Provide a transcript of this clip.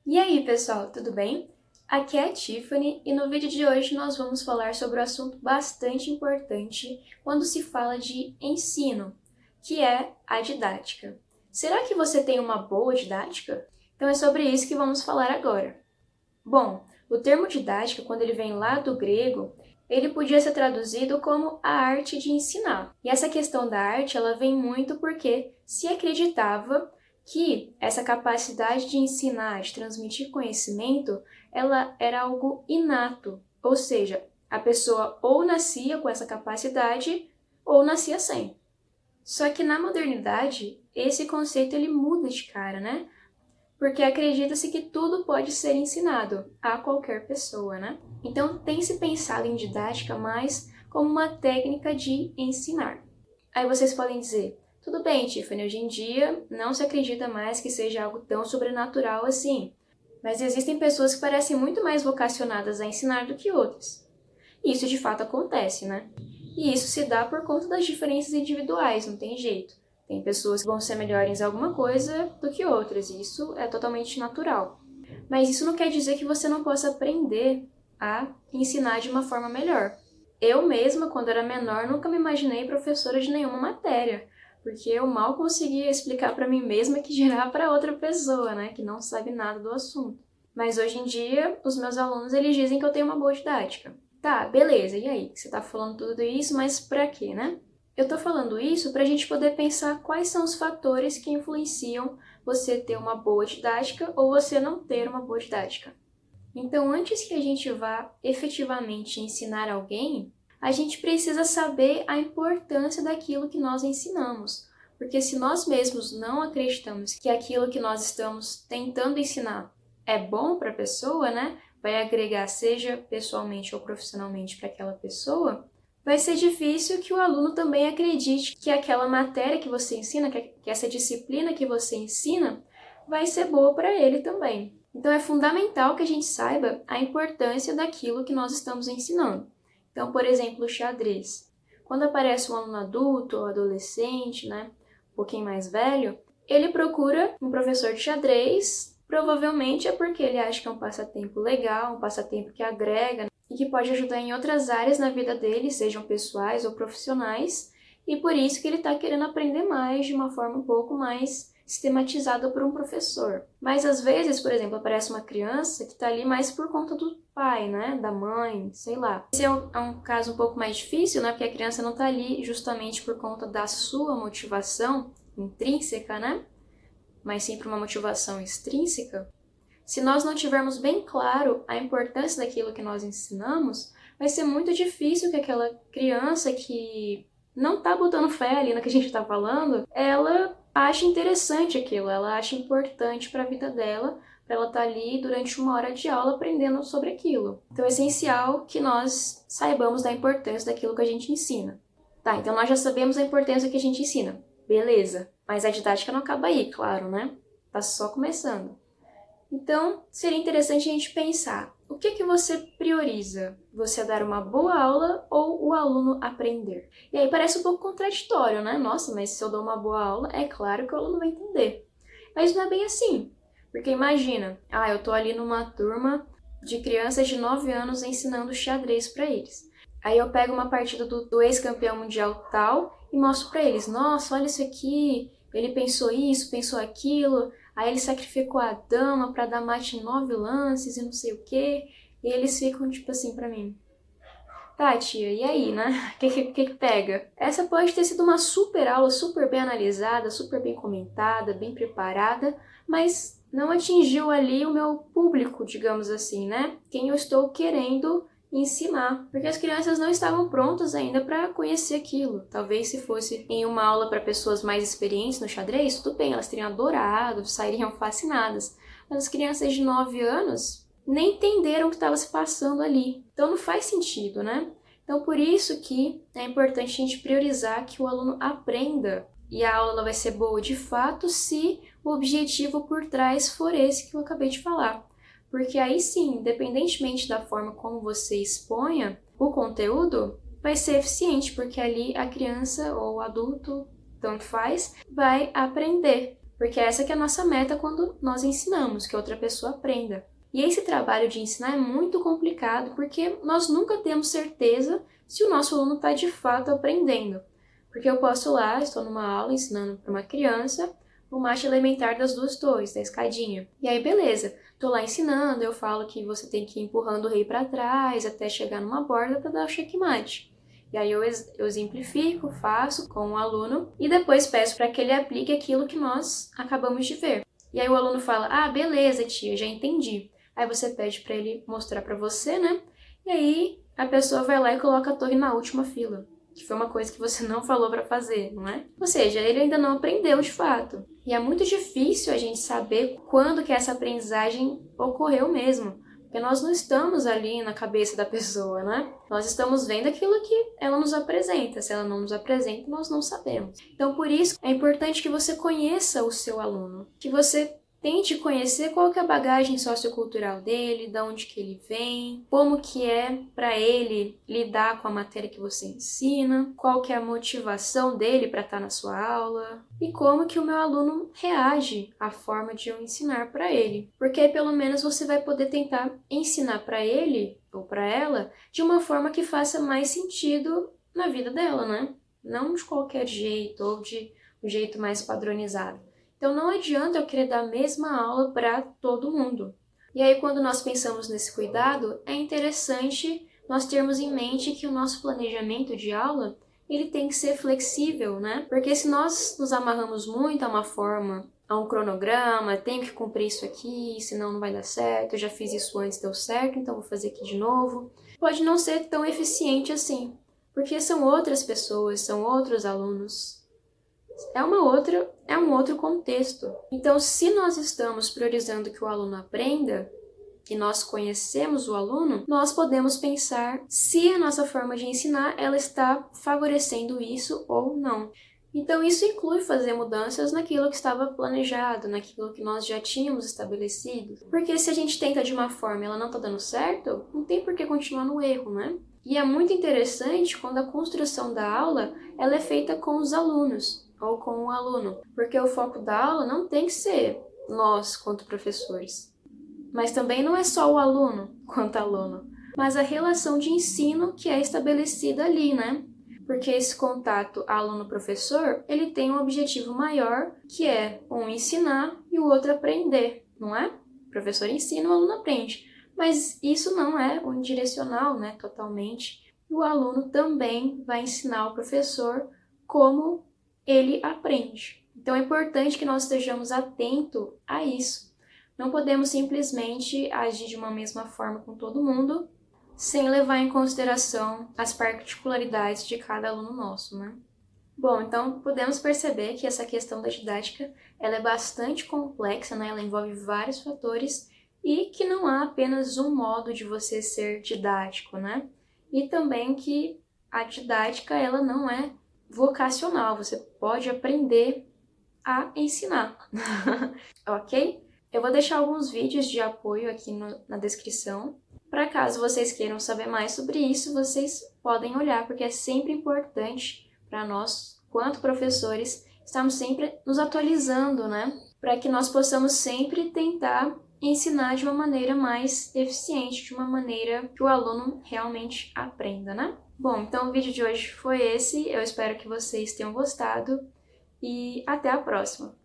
E aí, pessoal, tudo bem? Aqui é a Tiffany e no vídeo de hoje nós vamos falar sobre um assunto bastante importante quando se fala de ensino, que é a didática. Será que você tem uma boa didática? Então é sobre isso que vamos falar agora. Bom, o termo didática, quando ele vem lá do grego, ele podia ser traduzido como a arte de ensinar. E essa questão da arte, ela vem muito porque se acreditava que essa capacidade de ensinar, de transmitir conhecimento, ela era algo inato, ou seja, a pessoa ou nascia com essa capacidade ou nascia sem. Só que na modernidade, esse conceito ele muda de cara, né? Porque acredita-se que tudo pode ser ensinado a qualquer pessoa, né? Então tem se pensado em didática mais como uma técnica de ensinar. Aí vocês podem dizer, tudo bem, Tiffany, hoje em dia não se acredita mais que seja algo tão sobrenatural assim, mas existem pessoas que parecem muito mais vocacionadas a ensinar do que outras. E isso de fato acontece, né? E isso se dá por conta das diferenças individuais, não tem jeito. Tem pessoas que vão ser melhores em alguma coisa do que outras, e isso é totalmente natural. Mas isso não quer dizer que você não possa aprender a ensinar de uma forma melhor. Eu mesma, quando era menor, nunca me imaginei professora de nenhuma matéria, porque eu mal conseguia explicar para mim mesma que dirá para outra pessoa, né, que não sabe nada do assunto. Mas hoje em dia, os meus alunos, eles dizem que eu tenho uma boa didática. Tá, beleza, e aí? Você tá falando tudo isso, mas pra quê, né? Eu tô falando isso pra gente poder pensar quais são os fatores que influenciam você ter uma boa didática ou você não ter uma boa didática. Então, antes que a gente vá efetivamente ensinar alguém, a gente precisa saber a importância daquilo que nós ensinamos. Porque se nós mesmos não acreditamos que aquilo que nós estamos tentando ensinar é bom para a pessoa, né? Vai agregar, seja pessoalmente ou profissionalmente, para aquela pessoa, vai ser difícil que o aluno também acredite que aquela matéria que você ensina, que essa disciplina que você ensina, vai ser boa para ele também. Então é fundamental que a gente saiba a importância daquilo que nós estamos ensinando. Então, por exemplo, o xadrez. Quando aparece um aluno adulto ou adolescente, né, um pouquinho mais velho, ele procura um professor de xadrez, provavelmente é porque ele acha que é um passatempo legal, um passatempo que agrega, né, e que pode ajudar em outras áreas na vida dele, sejam pessoais ou profissionais, e por isso que ele está querendo aprender mais de uma forma um pouco mais sistematizada por um professor. Mas às vezes, por exemplo, aparece uma criança que está ali mais por conta do pai, né, da mãe, sei lá. Esse é um caso um pouco mais difícil, né, porque a criança não está ali justamente por conta da sua motivação intrínseca, né, mas sim por uma motivação extrínseca. Se nós não tivermos bem claro a importância daquilo que nós ensinamos, vai ser muito difícil que aquela criança que não está botando fé ali no que a gente está falando, ela ache interessante aquilo, ela ache importante para a vida dela, para ela estar ali durante uma hora de aula aprendendo sobre aquilo. Então é essencial que nós saibamos da importância daquilo que a gente ensina. Tá, então nós já sabemos a importância que a gente ensina. Beleza, mas a didática não acaba aí, claro, né? Tá só começando. Então, seria interessante a gente pensar, o que você prioriza? Você dar uma boa aula ou o aluno aprender? E aí parece um pouco contraditório, né? Nossa, mas se eu dou uma boa aula, é claro que o aluno vai entender. Mas não é bem assim. Porque imagina, eu tô ali numa turma de crianças de 9 anos ensinando xadrez para eles. Aí eu pego uma partida do ex-campeão mundial tal e mostro para eles, nossa, olha isso aqui, ele pensou isso, pensou aquilo, aí ele sacrificou a dama para dar mate em 9 lances e não sei o quê, e eles ficam tipo assim pra mim. Tá, tia, e aí, né? O que pega? Essa pode ter sido uma super aula, super bem analisada, super bem comentada, bem preparada, mas não atingiu ali o meu público, digamos assim, né? Quem eu estou querendo ensinar, porque as crianças não estavam prontas ainda para conhecer aquilo. Talvez se fosse em uma aula para pessoas mais experientes no xadrez, tudo bem, elas teriam adorado, sairiam fascinadas. Mas as crianças de 9 anos nem entenderam o que estava se passando ali. Então não faz sentido, né? Então por isso que é importante a gente priorizar que o aluno aprenda. E a aula ela vai ser boa de fato se o objetivo por trás for esse que eu acabei de falar. Porque aí sim, independentemente da forma como você exponha o conteúdo, vai ser eficiente, porque ali a criança ou o adulto, tanto faz, vai aprender. Porque essa que é a nossa meta quando nós ensinamos, que outra pessoa aprenda. E esse trabalho de ensinar é muito complicado porque nós nunca temos certeza se o nosso aluno está de fato aprendendo. Porque eu posso lá, estou numa aula ensinando para uma criança o mate elementar das duas torres, da escadinha. E aí, beleza, estou lá ensinando, eu falo que você tem que ir empurrando o rei para trás até chegar numa borda para dar o checkmate. E aí eu exemplifico, faço com o aluno e depois peço para que ele aplique aquilo que nós acabamos de ver. E aí o aluno fala, ah, beleza, tia, já entendi. Aí você pede para ele mostrar para você, né? E aí a pessoa vai lá e coloca a torre na última fila, que foi uma coisa que você não falou para fazer, não é? Ou seja, ele ainda não aprendeu de fato. E é muito difícil a gente saber quando que essa aprendizagem ocorreu mesmo. Porque nós não estamos ali na cabeça da pessoa, né? Nós estamos vendo aquilo que ela nos apresenta. Se ela não nos apresenta, nós não sabemos. Então, por isso, é importante que você conheça o seu aluno, que você tente conhecer qual que é a bagagem sociocultural dele, de onde que ele vem, como que é para ele lidar com a matéria que você ensina, qual que é a motivação dele para estar na sua aula e como que o meu aluno reage à forma de eu ensinar para ele. Porque aí pelo menos você vai poder tentar ensinar para ele ou para ela de uma forma que faça mais sentido na vida dela, né? Não de qualquer jeito ou de um jeito mais padronizado. Então não adianta eu querer dar a mesma aula para todo mundo. E aí quando nós pensamos nesse cuidado, é interessante nós termos em mente que o nosso planejamento de aula, ele tem que ser flexível, né? Porque se nós nos amarramos muito a uma forma, a um cronograma, tenho que cumprir isso aqui, senão não vai dar certo, eu já fiz isso antes, deu certo, então vou fazer aqui de novo, pode não ser tão eficiente assim, porque são outras pessoas, são outros alunos. É um outro contexto. Então, se nós estamos priorizando que o aluno aprenda, que nós conhecemos o aluno, nós podemos pensar se a nossa forma de ensinar ela está favorecendo isso ou não. Então, isso inclui fazer mudanças naquilo que estava planejado, naquilo que nós já tínhamos estabelecido. Porque se a gente tenta de uma forma e ela não está dando certo, não tem por que continuar no erro, né? E é muito interessante quando a construção da aula ela é feita com os alunos ou com o aluno, porque o foco da aula não tem que ser nós quanto professores, mas também não é só o aluno quanto aluno, mas a relação de ensino que é estabelecida ali, né? Porque esse contato aluno-professor, ele tem um objetivo maior, que é um ensinar e o outro aprender, não é? O professor ensina, o aluno aprende, mas isso não é unidirecional, né? Totalmente. O aluno também vai ensinar o professor como ele aprende. Então é importante que nós estejamos atentos a isso. Não podemos simplesmente agir de uma mesma forma com todo mundo, sem levar em consideração as particularidades de cada aluno nosso, né? Bom, então podemos perceber que essa questão da didática ela é bastante complexa, né? Ela envolve vários fatores e que não há apenas um modo de você ser didático, né? E também que a didática ela não é vocacional, você pode aprender a ensinar, ok? Eu vou deixar alguns vídeos de apoio aqui na descrição, para caso vocês queiram saber mais sobre isso, vocês podem olhar, porque é sempre importante para nós, quanto professores, estarmos sempre nos atualizando, né? Para que nós possamos sempre tentar ensinar de uma maneira mais eficiente, de uma maneira que o aluno realmente aprenda, né? Bom, então o vídeo de hoje foi esse, eu espero que vocês tenham gostado e até a próxima!